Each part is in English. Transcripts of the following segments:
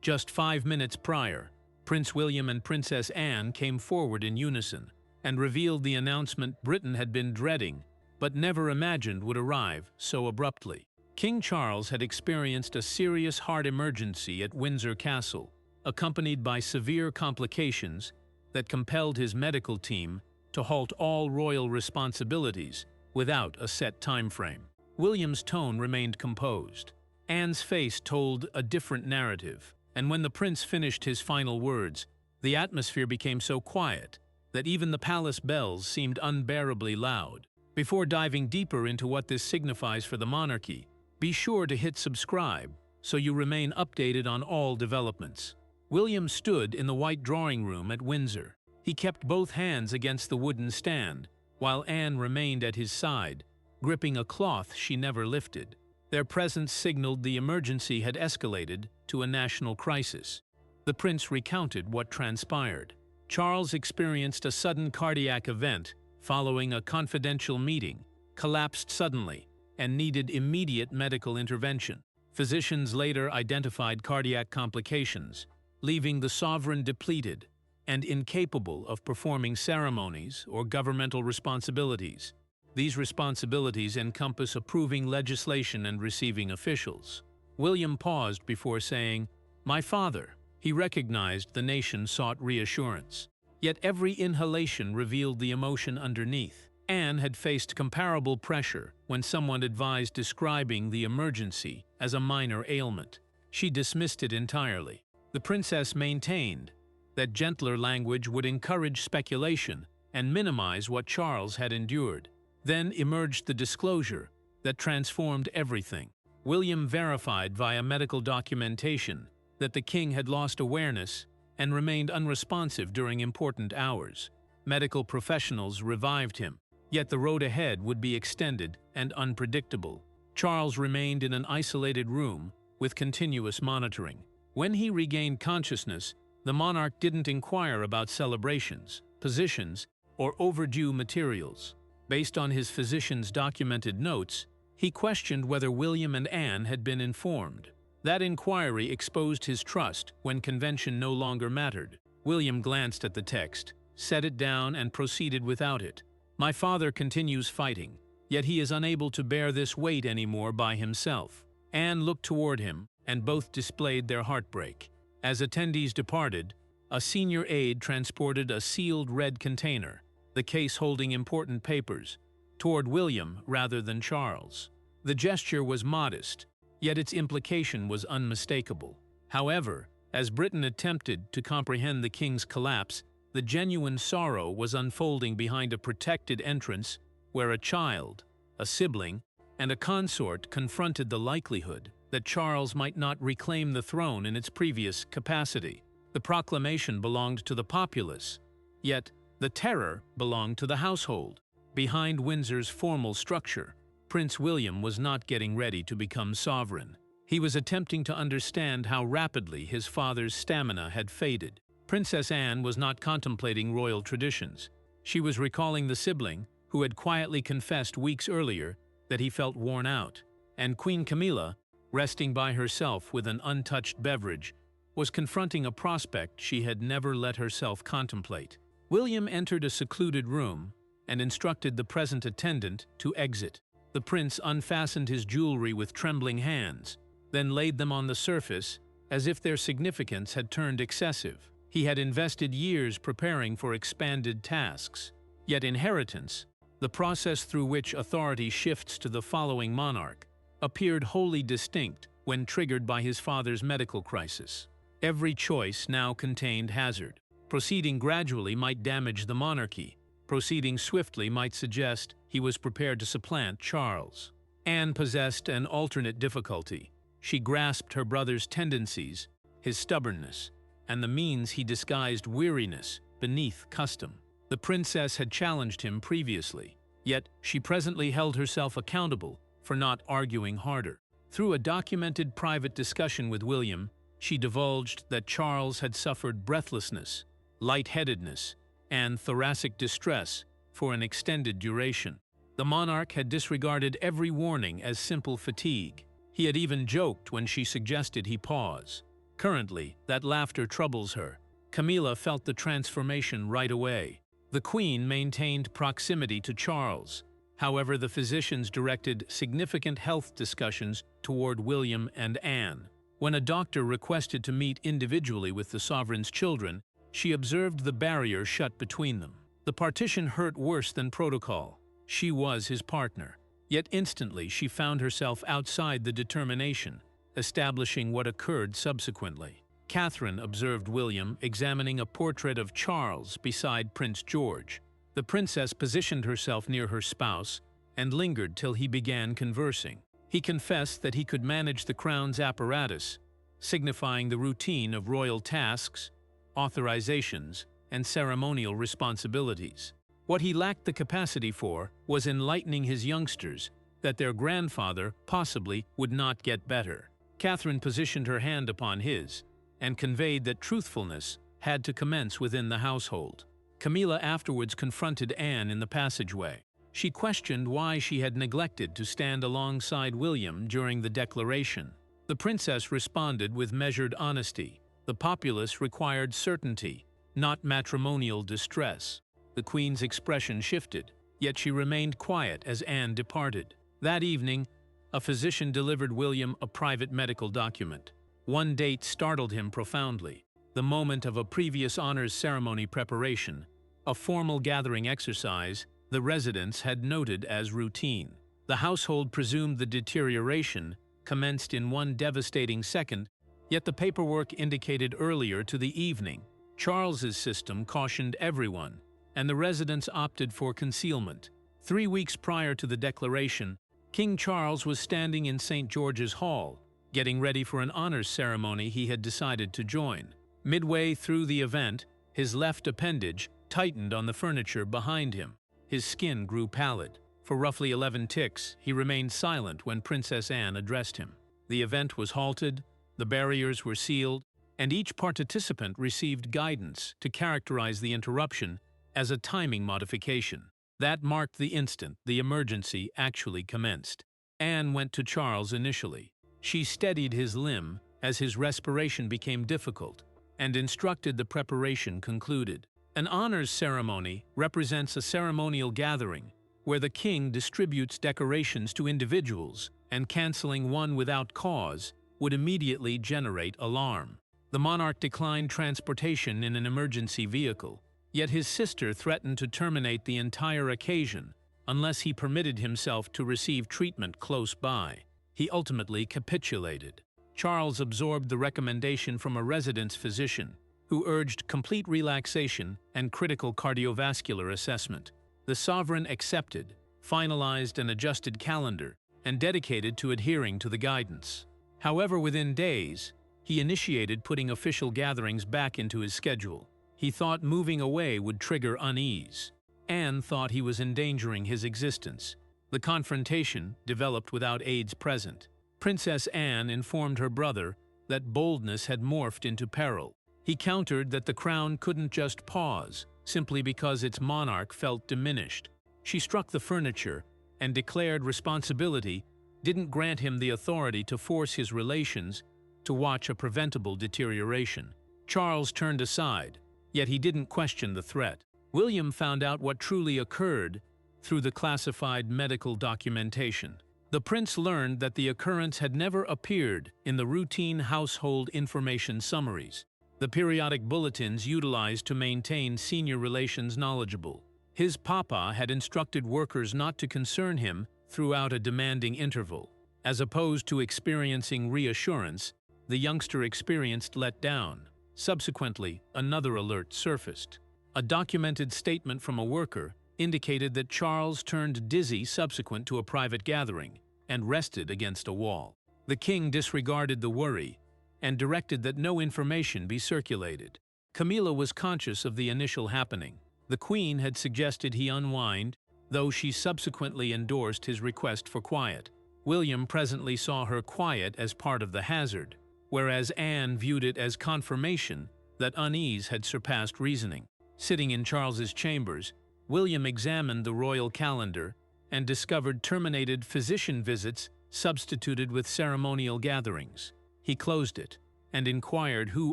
Just 5 minutes prior, Prince William and Princess Anne came forward in unison and revealed the announcement Britain had been dreading but never imagined would arrive so abruptly. King Charles had experienced a serious heart emergency at Windsor Castle, accompanied by severe complications that compelled his medical team to halt all royal responsibilities without a set time frame. William's tone remained composed. Anne's face told a different narrative, and when the prince finished his final words, the atmosphere became so quiet that even the palace bells seemed unbearably loud. Before diving deeper into what this signifies for the monarchy, be sure to hit subscribe so you remain updated on all developments. William stood in the white drawing room at Windsor. He kept both hands against the wooden stand, while Anne remained at his side, gripping a cloth she never lifted. Their presence signaled the emergency had escalated to a national crisis. The prince recounted what transpired. Charles experienced a sudden cardiac event following a confidential meeting, collapsed suddenly, and needed immediate medical intervention. Physicians later identified cardiac complications, leaving the sovereign depleted and incapable of performing ceremonies or governmental responsibilities. These responsibilities encompass approving legislation and receiving officials. William paused before saying, "My father." He recognized the nation sought reassurance. Yet every inhalation revealed the emotion underneath. Anne had faced comparable pressure when someone advised describing the emergency as a minor ailment. She dismissed it entirely. The princess maintained that gentler language would encourage speculation and minimize what Charles had endured. Then emerged the disclosure that transformed everything. William verified via medical documentation that the king had lost awareness and remained unresponsive during important hours. Medical professionals revived him, yet the road ahead would be extended and unpredictable. Charles remained in an isolated room with continuous monitoring. When he regained consciousness, the monarch didn't inquire about celebrations, positions, or overdue materials. Based on his physician's documented notes, he questioned whether William and Anne had been informed. That inquiry exposed his trust when convention no longer mattered. William glanced at the text, set it down, and proceeded without it. "My father continues fighting, yet he is unable to bear this weight anymore by himself." Anne looked toward him, and both displayed their heartbreak. As attendees departed, a senior aide transported a sealed red container, the case holding important papers, toward William rather than Charles. The gesture was modest, yet its implication was unmistakable. However, as Britain attempted to comprehend the king's collapse, the genuine sorrow was unfolding behind a protected entrance where a child, a sibling, and a consort confronted the likelihood that Charles might not reclaim the throne in its previous capacity. The proclamation belonged to the populace, yet the terror belonged to the household. Behind Windsor's formal structure, Prince William was not getting ready to become sovereign. He was attempting to understand how rapidly his father's stamina had faded. Princess Anne was not contemplating royal traditions. She was recalling the sibling who had quietly confessed weeks earlier that he felt worn out. And Queen Camilla, resting by herself with an untouched beverage, was confronting a prospect she had never let herself contemplate. William entered a secluded room and instructed the present attendant to exit. The prince unfastened his jewelry with trembling hands, then laid them on the surface as if their significance had turned excessive. He had invested years preparing for expanded tasks. Yet inheritance, the process through which authority shifts to the following monarch, appeared wholly distinct when triggered by his father's medical crisis. Every choice now contained hazard. Proceeding gradually might damage the monarchy. Proceeding swiftly might suggest he was prepared to supplant Charles. Anne possessed an alternate difficulty. She grasped her brother's tendencies, his stubbornness, and the means he disguised weariness beneath custom. The princess had challenged him previously, yet she presently held herself accountable for not arguing harder. Through a documented private discussion with William, she divulged that Charles had suffered breathlessness, lightheadedness, and thoracic distress for an extended duration. The monarch had disregarded every warning as simple fatigue. He had even joked when she suggested he pause. Currently, that laughter troubles her. Camilla felt the transformation right away. The Queen maintained proximity to Charles. However, the physicians directed significant health discussions toward William and Anne. When a doctor requested to meet individually with the sovereign's children, she observed the barrier shut between them. The partition hurt worse than protocol. She was his partner. Yet instantly she found herself outside the determination, establishing what occurred subsequently. Catherine observed William examining a portrait of Charles beside Prince George. The princess positioned herself near her spouse and lingered till he began conversing. He confessed that he could manage the crown's apparatus, signifying the routine of royal tasks, authorizations, and ceremonial responsibilities. What he lacked the capacity for was enlightening his youngsters that their grandfather possibly would not get better. Catherine positioned her hand upon his and conveyed that truthfulness had to commence within the household. Camilla afterwards confronted Anne in the passageway. She questioned why she had neglected to stand alongside William during the declaration. The princess responded with measured honesty. The populace required certainty, not matrimonial distress. The Queen's expression shifted, yet she remained quiet as Anne departed. That evening, a physician delivered William a private medical document. One date startled him profoundly: the moment of a previous honors ceremony preparation, a formal gathering exercise the residents had noted as routine. The household presumed the deterioration commenced in one devastating second, yet the paperwork indicated earlier to the evening. Charles's system cautioned everyone, and the residents opted for concealment. 3 weeks prior to the declaration, King Charles was standing in St. George's Hall, getting ready for an honors ceremony he had decided to join. Midway through the event, his left appendage tightened on the furniture behind him. His skin grew pallid. For roughly 11 ticks, he remained silent when Princess Anne addressed him. The event was halted, the barriers were sealed, and each participant received guidance to characterize the interruption as a timing modification. That marked the instant the emergency actually commenced. Anne went to Charles initially. She steadied his limb as his respiration became difficult and instructed the preparation concluded. An honors ceremony represents a ceremonial gathering where the king distributes decorations to individuals, and canceling one without cause would immediately generate alarm. The monarch declined transportation in an emergency vehicle, yet his sister threatened to terminate the entire occasion unless he permitted himself to receive treatment close by. He ultimately capitulated. Charles absorbed the recommendation from a residence physician, who urged complete relaxation and critical cardiovascular assessment. The sovereign accepted, finalized an adjusted calendar, and dedicated to adhering to the guidance. However, within days, he initiated putting official gatherings back into his schedule. He thought moving away would trigger unease. Anne thought he was endangering his existence. The confrontation developed without aides present. Princess Anne informed her brother that boldness had morphed into peril. He countered that the crown couldn't just pause, simply because its monarch felt diminished. She struck the furniture and declared responsibility didn't grant him the authority to force his relations to watch a preventable deterioration. Charles turned aside, yet he didn't question the threat. William found out what truly occurred through the classified medical documentation. The prince learned that the occurrence had never appeared in the routine household information summaries, the periodic bulletins utilized to maintain senior relations knowledgeable. His papa had instructed workers not to concern him throughout a demanding interval. As opposed to experiencing reassurance, the youngster experienced letdown. Subsequently, another alert surfaced. A documented statement from a worker indicated that Charles turned dizzy subsequent to a private gathering and rested against a wall. The king disregarded the worry and directed that no information be circulated. Camilla was conscious of the initial happening. The queen had suggested he unwind, though she subsequently endorsed his request for quiet. William presently saw her quiet as part of the hazard, whereas Anne viewed it as confirmation that unease had surpassed reasoning. Sitting in Charles's chambers, William examined the royal calendar and discovered terminated physician visits substituted with ceremonial gatherings. He closed it and inquired who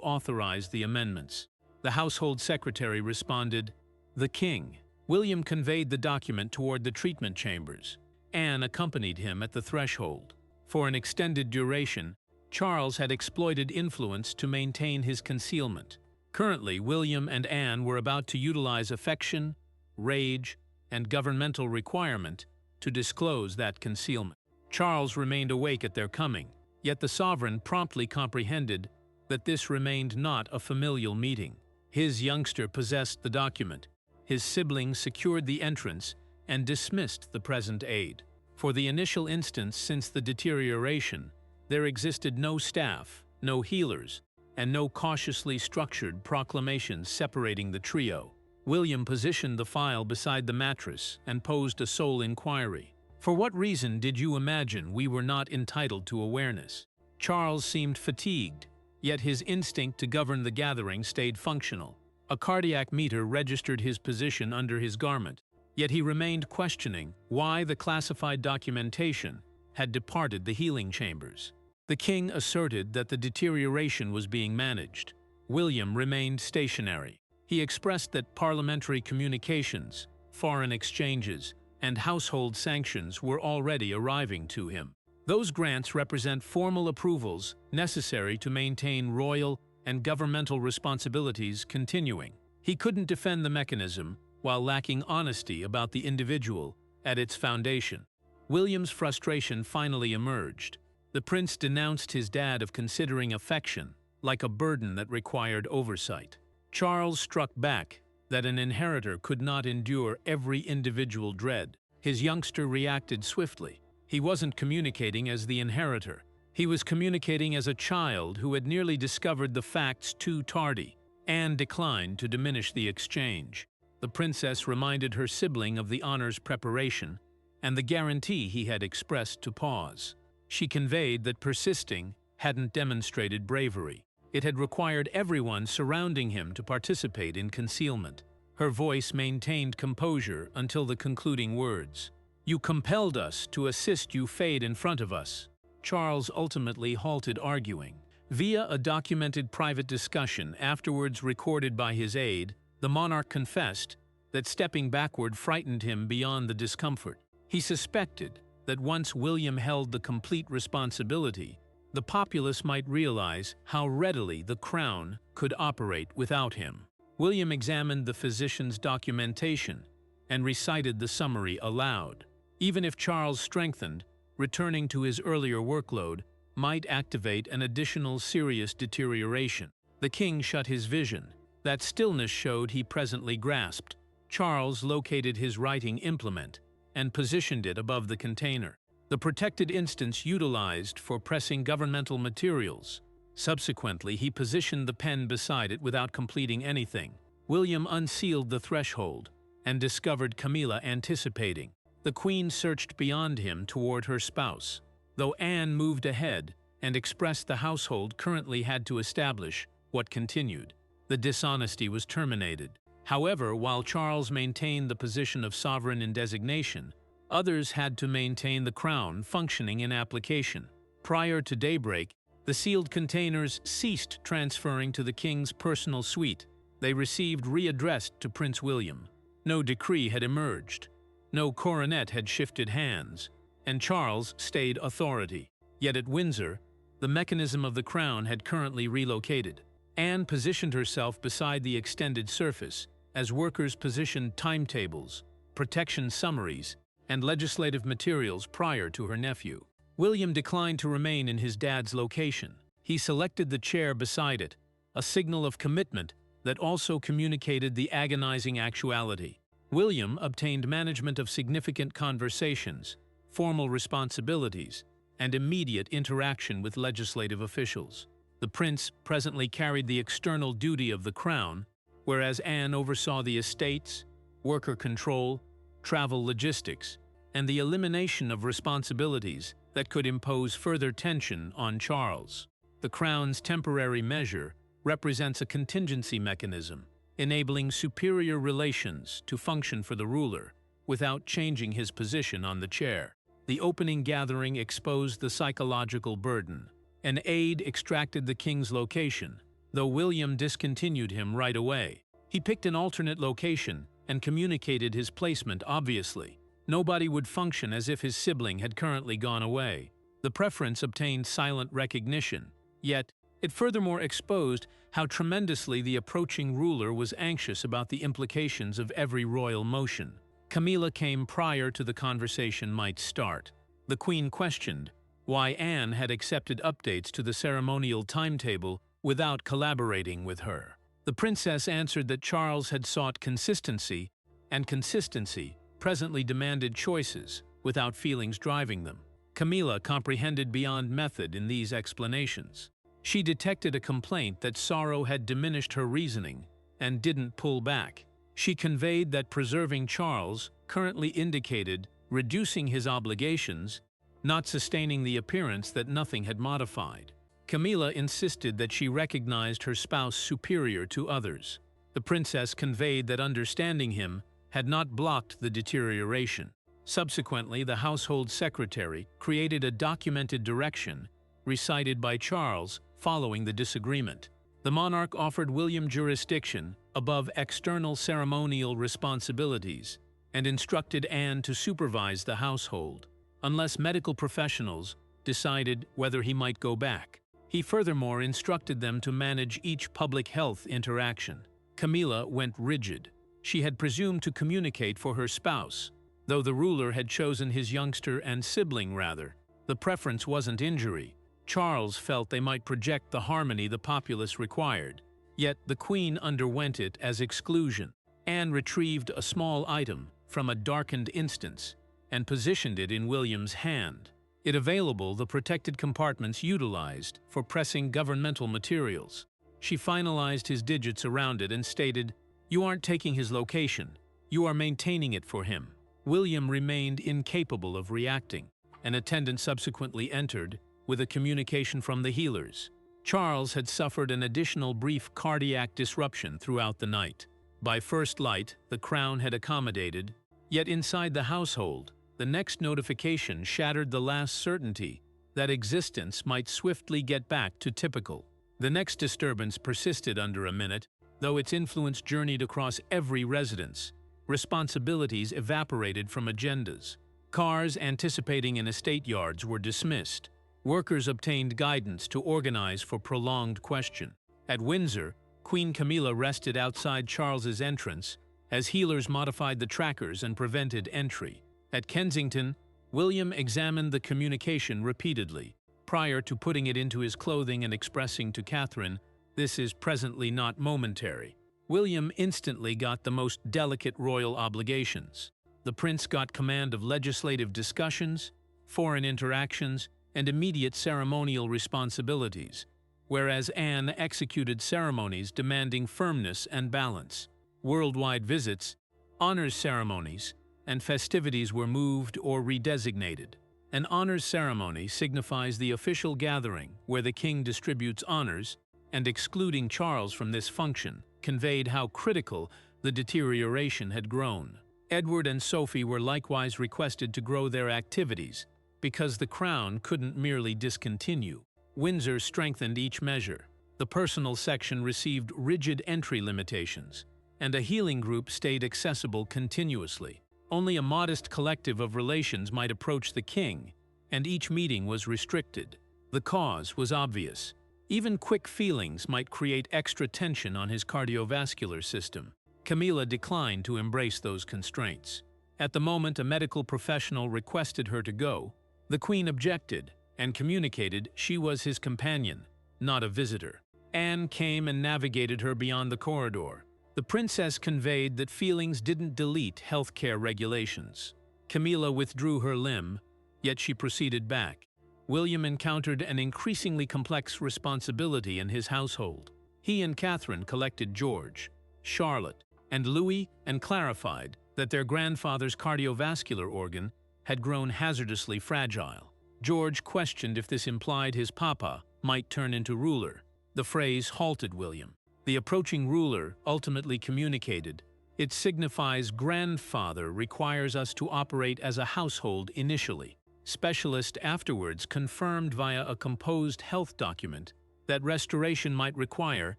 authorized the amendments. The household secretary responded, "The king." William conveyed the document toward the treatment chambers. Anne accompanied him at the threshold. For an extended duration, Charles had exploited influence to maintain his concealment. Currently, William and Anne were about to utilize affection, rage, and governmental requirement to disclose that concealment. Charles remained awake at their coming, yet the sovereign promptly comprehended that this remained not a familial meeting. His youngster possessed the document. His siblings secured the entrance and dismissed the present aid. For the initial instance since the deterioration, there existed no staff, no healers, and no cautiously structured proclamations separating the trio. William positioned the file beside the mattress and posed a sole inquiry. "For what reason did you imagine we were not entitled to awareness?" Charles seemed fatigued, yet his instinct to govern the gathering stayed functional. A cardiac meter registered his position under his garment, yet he remained questioning why the classified documentation had departed the healing chambers. The king asserted that the deterioration was being managed. William remained stationary. He expressed that parliamentary communications, foreign exchanges, and household sanctions were already arriving to him. Those grants represent formal approvals necessary to maintain royal and governmental responsibilities continuing. He couldn't defend the mechanism while lacking honesty about the individual at its foundation. William's frustration finally emerged. The prince denounced his dad of considering affection like a burden that required oversight. Charles struck back that an inheritor could not endure every individual dread. His youngster reacted swiftly. He wasn't communicating as the inheritor. He was communicating as a child who had nearly discovered the facts too tardy. Anne declined to diminish the exchange. The princess reminded her sibling of the honors preparation and the guarantee he had expressed to pause. She conveyed that persisting hadn't demonstrated bravery. It had required everyone surrounding him to participate in concealment. Her voice maintained composure until the concluding words. "You compelled us to assist you fade in front of us." Charles ultimately halted arguing. Via a documented private discussion afterwards recorded by his aide, the monarch confessed that stepping backward frightened him beyond the discomfort. He suspected that once William held the complete responsibility, the populace might realize how readily the crown could operate without him. William examined the physician's documentation and recited the summary aloud. Even if Charles strengthened, returning to his earlier workload might activate an additional serious deterioration. The king shut his vision. That stillness showed he presently grasped. Charles located his writing implement and positioned it above the container, the protected instance utilized for pressing governmental materials. Subsequently, he positioned the pen beside it without completing anything. William unsealed the threshold and discovered Camilla anticipating. The queen searched beyond him toward her spouse, though Anne moved ahead and expressed the household currently had to establish what continued. The dishonesty was terminated. However, while Charles maintained the position of sovereign in designation, others had to maintain the crown functioning in application. Prior to daybreak, the sealed containers ceased transferring to the king's personal suite. They received readdressed to Prince William. No decree had emerged. No coronet had shifted hands, and Charles stayed authority. Yet at Windsor, the mechanism of the crown had currently relocated. Anne positioned herself beside the extended surface as workers positioned timetables, protection summaries, and legislative materials prior to her nephew. William declined to remain in his dad's location. He selected the chair beside it, a signal of commitment that also communicated the agonizing actuality. William obtained management of significant conversations, formal responsibilities, and immediate interaction with legislative officials. The prince presently carried the external duty of the crown, whereas Anne oversaw the estates, worker control, travel logistics, and the elimination of responsibilities that could impose further tension on Charles. The crown's temporary measure represents a contingency mechanism, enabling superior relations to function for the ruler without changing his position on the chair. The opening gathering exposed the psychological burden. An aide extracted the king's location, though William discontinued him right away. He picked an alternate location and communicated his placement obviously. Nobody would function as if his sibling had currently gone away. The preference obtained silent recognition, yet it furthermore exposed how tremendously the approaching ruler was anxious about the implications of every royal motion. Camilla came prior to the conversation might start. The Queen questioned why Anne had accepted updates to the ceremonial timetable without collaborating with her. The princess answered that Charles had sought consistency, and consistency presently demanded choices without feelings driving them. Camilla comprehended beyond method in these explanations. She detected a complaint that sorrow had diminished her reasoning and didn't pull back. She conveyed that preserving Charles currently indicated reducing his obligations, not sustaining the appearance that nothing had modified. Camilla insisted that she recognized her spouse superior to others. The princess conveyed that understanding him had not blocked the deterioration. Subsequently, the household secretary created a documented direction recited by Charles following the disagreement. The monarch offered William jurisdiction above external ceremonial responsibilities and instructed Anne to supervise the household, unless medical professionals decided whether he might go back. He furthermore instructed them to manage each public health interaction. Camilla went rigid. She had presumed to communicate for her spouse, though the ruler had chosen his youngster and sibling rather. The preference wasn't injury. Charles felt they might project the harmony the populace required. Yet the Queen underwent it as exclusion. Anne retrieved a small item from a darkened instance and positioned it in William's hand. It available, the protected compartments utilized for pressing governmental materials. She finalized his digits around it and stated, "You aren't taking his location. You are maintaining it for him." William remained incapable of reacting. An attendant subsequently entered with a communication from the healers. Charles had suffered an additional brief cardiac disruption throughout the night. By first light, the crown had accommodated, yet inside the household, the next notification shattered the last certainty that existence might swiftly get back to typical. The next disturbance persisted under a minute, though its influence journeyed across every residence. Responsibilities evaporated from agendas. Cars anticipating in estate yards were dismissed. Workers obtained guidance to organize for prolonged question. At Windsor, Queen Camilla rested outside Charles's entrance as healers modified the trackers and prevented entry. At Kensington, William examined the communication repeatedly, prior to putting it into his clothing and expressing to Catherine, "This is presently not momentary." William instantly got the most delicate royal obligations. The prince got command of legislative discussions, foreign interactions, and immediate ceremonial responsibilities, whereas Anne executed ceremonies demanding firmness and balance. Worldwide visits, honors ceremonies, and festivities were moved or redesignated. An honors ceremony signifies the official gathering where the king distributes honors, and excluding Charles from this function conveyed how critical the deterioration had grown. Edward and Sophie were likewise requested to grow their activities, because the crown couldn't merely discontinue. Windsor strengthened each measure. The personal section received rigid entry limitations, and a healing group stayed accessible continuously. Only a modest collective of relations might approach the king, and each meeting was restricted. The cause was obvious. Even quick feelings might create extra tension on his cardiovascular system. Camilla declined to embrace those constraints. At the moment a medical professional requested her to go, the Queen objected and communicated she was his companion, not a visitor. Anne came and navigated her beyond the corridor. The princess conveyed that feelings didn't delete healthcare regulations. Camilla withdrew her limb, yet she proceeded back. William encountered an increasingly complex responsibility in his household. He and Catherine collected George, Charlotte, and Louis and clarified that their grandfather's cardiovascular organ had grown hazardously fragile. George questioned if this implied his papa might turn into ruler. The phrase halted William. The approaching ruler ultimately communicated, "It signifies grandfather requires us to operate as a household initially." Specialists afterwards confirmed via a composed health document that restoration might require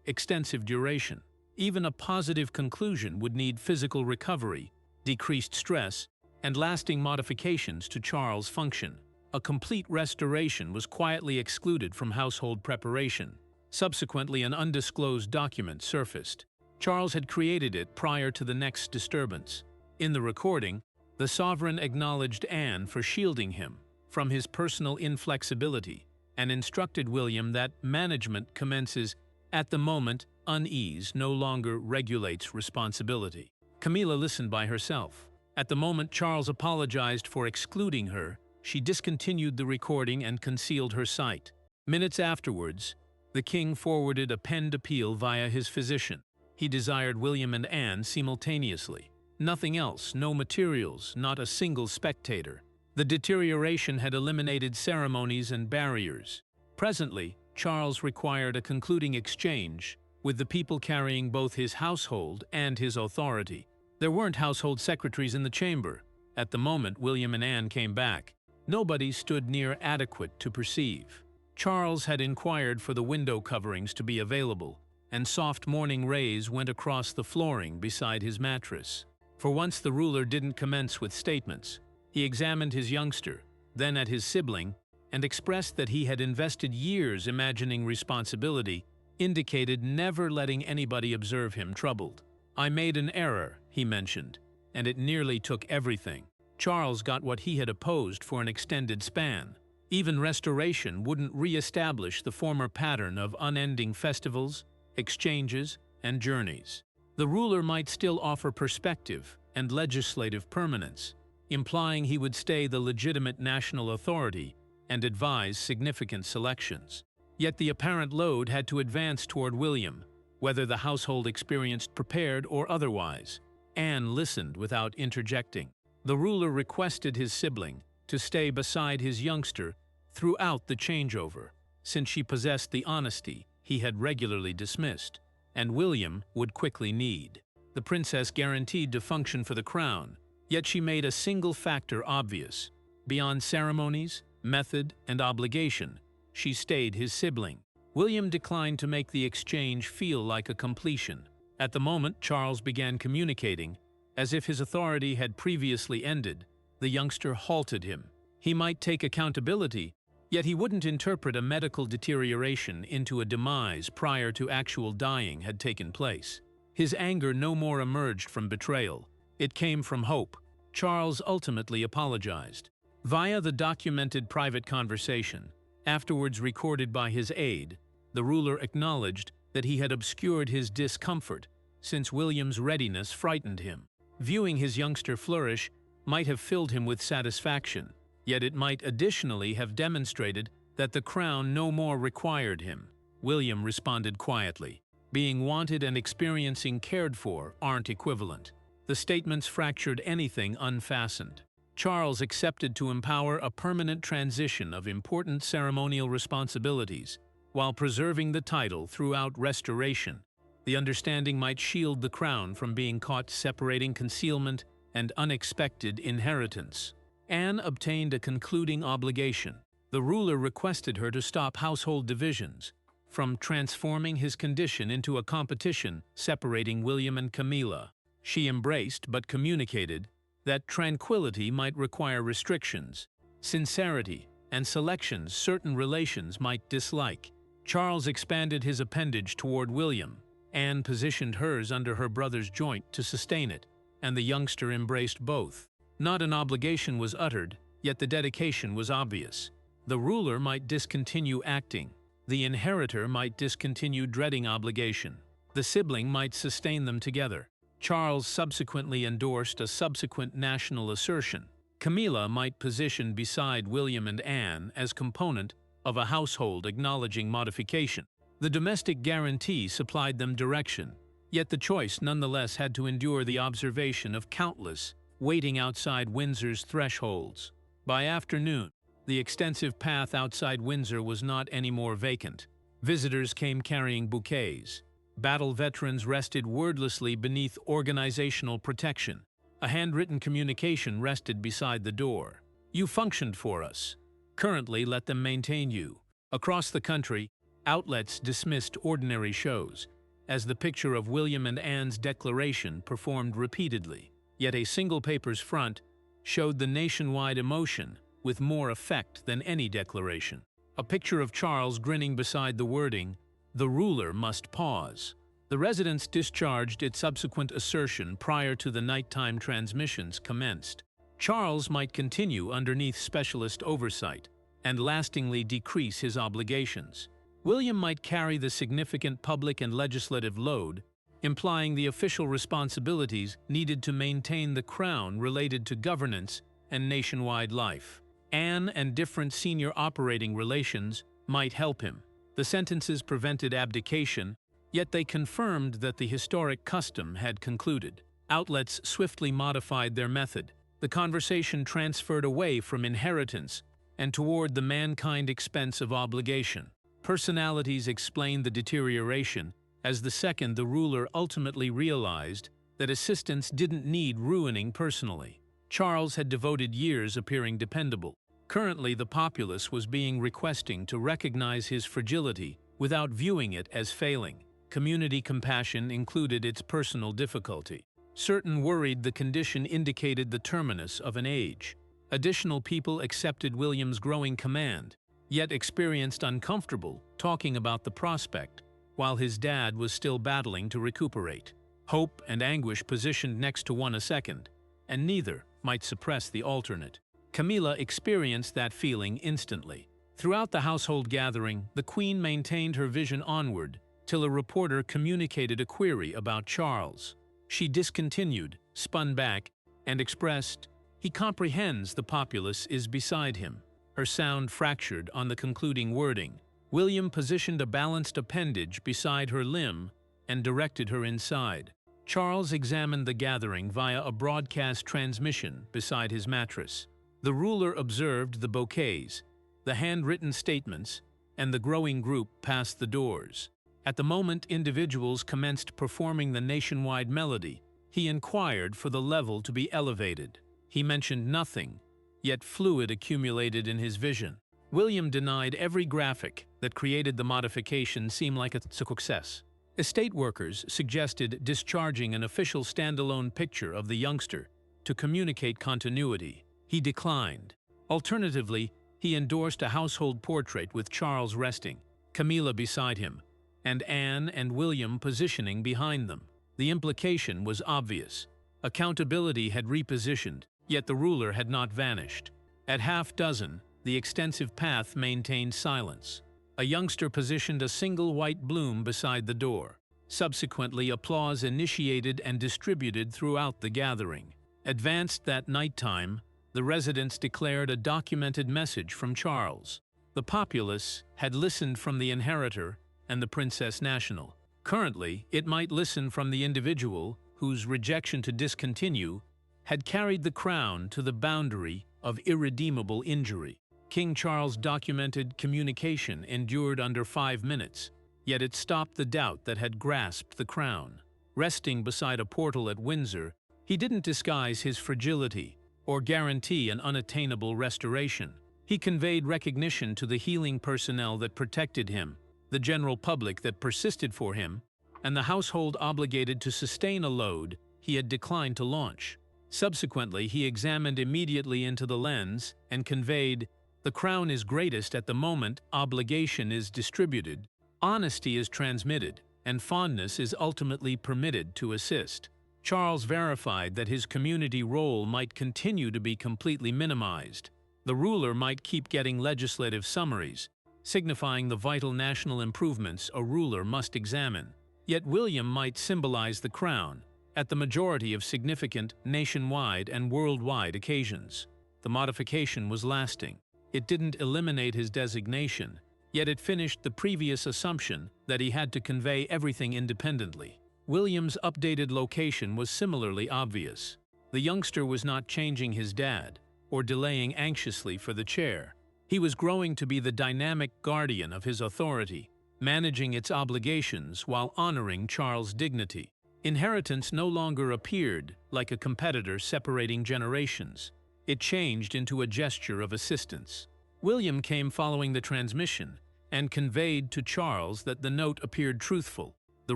extensive duration. Even a positive conclusion would need physical recovery, decreased stress, and lasting modifications to Charles' function. A complete restoration was quietly excluded from household preparation. Subsequently, an undisclosed document surfaced. Charles had created it prior to the next disturbance. In the recording, the sovereign acknowledged Anne for shielding him from his personal inflexibility and instructed William that management commences at the moment unease no longer regulates responsibility. Camilla listened by herself. At the moment Charles apologized for excluding her, she discontinued the recording and concealed her sight. Minutes afterwards, the king forwarded a penned appeal via his physician. He desired William and Anne simultaneously. Nothing else, no materials, not a single spectator. The deterioration had eliminated ceremonies and barriers. Presently, Charles required a concluding exchange with the people carrying both his household and his authority. There weren't household secretaries in the chamber. At the moment William and Anne came back, nobody stood near adequate to perceive. Charles had inquired for the window coverings to be available, and soft morning rays went across the flooring beside his mattress. For once the ruler didn't commence with statements. He examined his youngster, then at his sibling, and expressed that he had invested years imagining responsibility, indicated never letting anybody observe him troubled. "I made an error," he mentioned, "and it nearly took everything." Charles got what he had opposed for an extended span. Even restoration wouldn't re-establish the former pattern of unending festivals, exchanges, and journeys. The ruler might still offer perspective and legislative permanence, implying he would stay the legitimate national authority and advise significant selections. Yet the apparent load had to advance toward William, whether the household experienced prepared or otherwise. Anne listened without interjecting. The ruler requested his sibling to stay beside his youngster throughout the changeover, since she possessed the honesty he had regularly dismissed, and William would quickly need. The princess guaranteed to function for the crown, yet she made a single factor obvious. Beyond ceremonies, method, and obligation, she stayed his sibling. William declined to make the exchange feel like a completion. At the moment Charles began communicating, as if his authority had previously ended, the youngster halted him. He might take accountability, yet he wouldn't interpret a medical deterioration into a demise prior to actual dying had taken place. His anger no more emerged from betrayal. It came from hope. Charles ultimately apologized. Via the documented private conversation, afterwards recorded by his aide, the ruler acknowledged that he had obscured his discomfort, since William's readiness frightened him. Viewing his youngster flourish might have filled him with satisfaction, yet it might additionally have demonstrated that the crown no more required him. William responded quietly. Being wanted and experiencing cared for aren't equivalent. The statements fractured anything unfastened. Charles accepted to empower a permanent transition of important ceremonial responsibilities, while preserving the title throughout restoration. The understanding might shield the crown from being caught separating concealment and unexpected inheritance. Anne obtained a concluding obligation. The ruler requested her to stop household divisions, from transforming his condition into a competition separating William and Camilla. She embraced but communicated that tranquility might require restrictions, sincerity, and selections certain relations might dislike. Charles expanded his appendage toward William. Anne positioned hers under her brother's joint to sustain it, and the youngster embraced both. Not an obligation was uttered, yet the dedication was obvious. The ruler might discontinue acting. The inheritor might discontinue dreading obligation. The sibling might sustain them together. Charles subsequently endorsed a subsequent national assertion. Camilla might position beside William and Anne as component of a household acknowledging modification. The domestic guarantee supplied them direction, yet the choice nonetheless had to endure the observation of countless waiting outside Windsor's thresholds. By afternoon, the extensive path outside Windsor was not anymore vacant. Visitors came carrying bouquets. Battle veterans rested wordlessly beneath organizational protection. A handwritten communication rested beside the door. You functioned for us. Currently, let them maintain you. Across the country, outlets dismissed ordinary shows, as the picture of William and Anne's declaration performed repeatedly. Yet a single paper's front showed the nationwide emotion with more effect than any declaration. A picture of Charles grinning beside the wording, "The ruler must pause." The residents discharged its subsequent assertion prior to the nighttime transmissions commenced. Charles might continue underneath specialist oversight and lastingly decrease his obligations. William might carry the significant public and legislative load, implying the official responsibilities needed to maintain the crown related to governance and nationwide life. Anne and different senior operating relations might help him. The sentences prevented abdication, yet they confirmed that the historic custom had concluded. Outlets swiftly modified their method. The conversation transferred away from inheritance and toward the mankind expense of obligation. Personalities explained the deterioration, as the ruler ultimately realized that assistance didn't need ruining personally. Charles had devoted years appearing dependable. Currently, the populace was being requesting to recognize his fragility without viewing it as failing. Community compassion included its personal difficulty. Certain worried the condition indicated the terminus of an age. Additional people accepted William's growing command, yet experienced uncomfortable talking about the prospect, while his dad was still battling to recuperate. Hope and anguish positioned next to one a second, and neither might suppress the alternate. Camilla experienced that feeling instantly. Throughout the household gathering, the Queen maintained her vision onward, till a reporter communicated a query about Charles. She discontinued, spun back, and expressed, "He comprehends the populace is beside him." Her sound fractured on the concluding wording. William positioned a balanced appendage beside her limb and directed her inside. Charles examined the gathering via a broadcast transmission beside his mattress. The ruler observed the bouquets, the handwritten statements, and the growing group past the doors. At the moment individuals commenced performing the nationwide melody, he inquired for the level to be elevated. He mentioned nothing, yet fluid accumulated in his vision. William denied every graphic that created the modification seem like a success. Estate workers suggested discharging an official standalone picture of the youngster to communicate continuity. He declined. Alternatively, he endorsed a household portrait with Charles resting, Camilla beside him, and Anne and William positioning behind them. The implication was obvious. Accountability had repositioned, yet the ruler had not vanished. At half-dozen, the extensive path maintained silence. A youngster positioned a single white bloom beside the door. Subsequently, applause initiated and distributed throughout the gathering. Advanced that nighttime, the residents declared a documented message from Charles. The populace had listened from the inheritor and the Princess National. Currently, it might listen from the individual whose rejection to discontinue had carried the crown to the boundary of irredeemable injury. King Charles' documented communication endured under 5 minutes, yet it stopped the doubt that had grasped the crown. Resting beside a portal at Windsor, he didn't disguise his fragility or guarantee an unattainable restoration. He conveyed recognition to the healing personnel that protected him, the general public that persisted for him, and the household obligated to sustain a load he had declined to launch. Subsequently, he examined immediately into the lens and conveyed, "The crown is greatest at the moment obligation is distributed, honesty is transmitted, and fondness is ultimately permitted to assist." Charles verified that his community role might continue to be completely minimized. The ruler might keep getting legislative summaries, signifying the vital national improvements a ruler must examine. Yet William might symbolize the crown at the majority of significant nationwide and worldwide occasions. The modification was lasting. It didn't eliminate his designation, yet it finished the previous assumption that he had to convey everything independently. William's updated location was similarly obvious. The youngster was not changing his dad or delaying anxiously for the chair. He was growing to be the dynamic guardian of his authority, managing its obligations while honoring Charles' dignity. Inheritance no longer appeared like a competitor separating generations. It changed into a gesture of assistance. William came following the transmission and conveyed to Charles that the note appeared truthful. The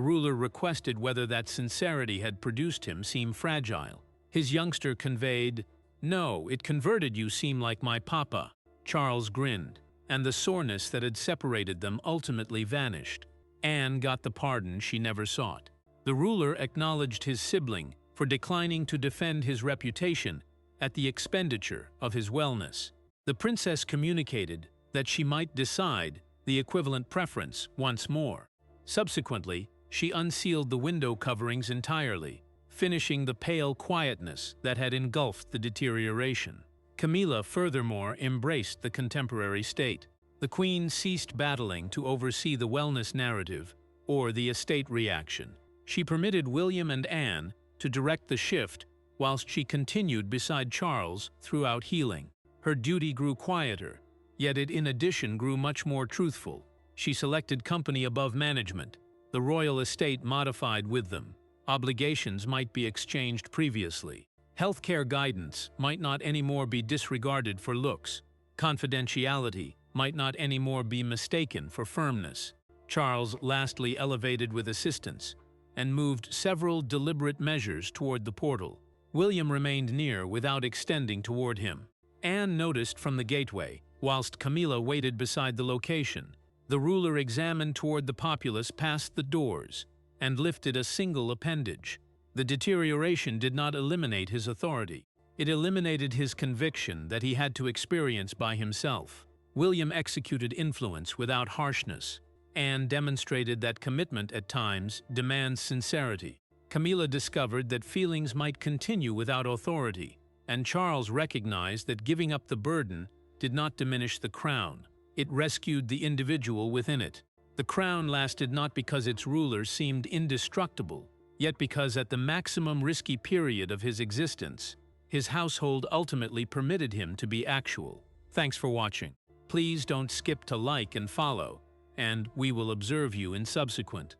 ruler requested whether that sincerity had produced him seem fragile. His youngster conveyed, "No, it converted you seem like my papa." Charles grinned, and the soreness that had separated them ultimately vanished. Anne got the pardon she never sought. The ruler acknowledged his sibling for declining to defend his reputation at the expenditure of his wellness. The princess communicated that she might decide the equivalent preference once more. Subsequently, she unsealed the window coverings entirely, finishing the pale quietness that had engulfed the deterioration. Camilla furthermore embraced the contemporary state. The queen ceased battling to oversee the wellness narrative or the estate reaction. She permitted William and Anne to direct the shift whilst she continued beside Charles throughout healing. Her duty grew quieter, yet it in addition grew much more truthful. She selected company above management. The royal estate modified with them. Obligations might be exchanged previously. Healthcare guidance might not anymore be disregarded for looks. Confidentiality might not anymore be mistaken for firmness. Charles lastly elevated with assistance and moved several deliberate measures toward the portal. William remained near without extending toward him. Anne noticed from the gateway, whilst Camilla waited beside the location. The ruler examined toward the populace past the doors and lifted a single appendage. The deterioration did not eliminate his authority. It eliminated his conviction that he had to experience by himself. William executed influence without harshness. Anne demonstrated that commitment at times demands sincerity. Camilla discovered that feelings might continue without authority, and Charles recognized that giving up the burden did not diminish the crown. It rescued the individual within it. The crown lasted not because its ruler seemed indestructible, yet because at the maximum risky period of his existence, his household ultimately permitted him to be actual. Thanks for watching. Please don't skip to like and follow, and we will observe you in subsequent.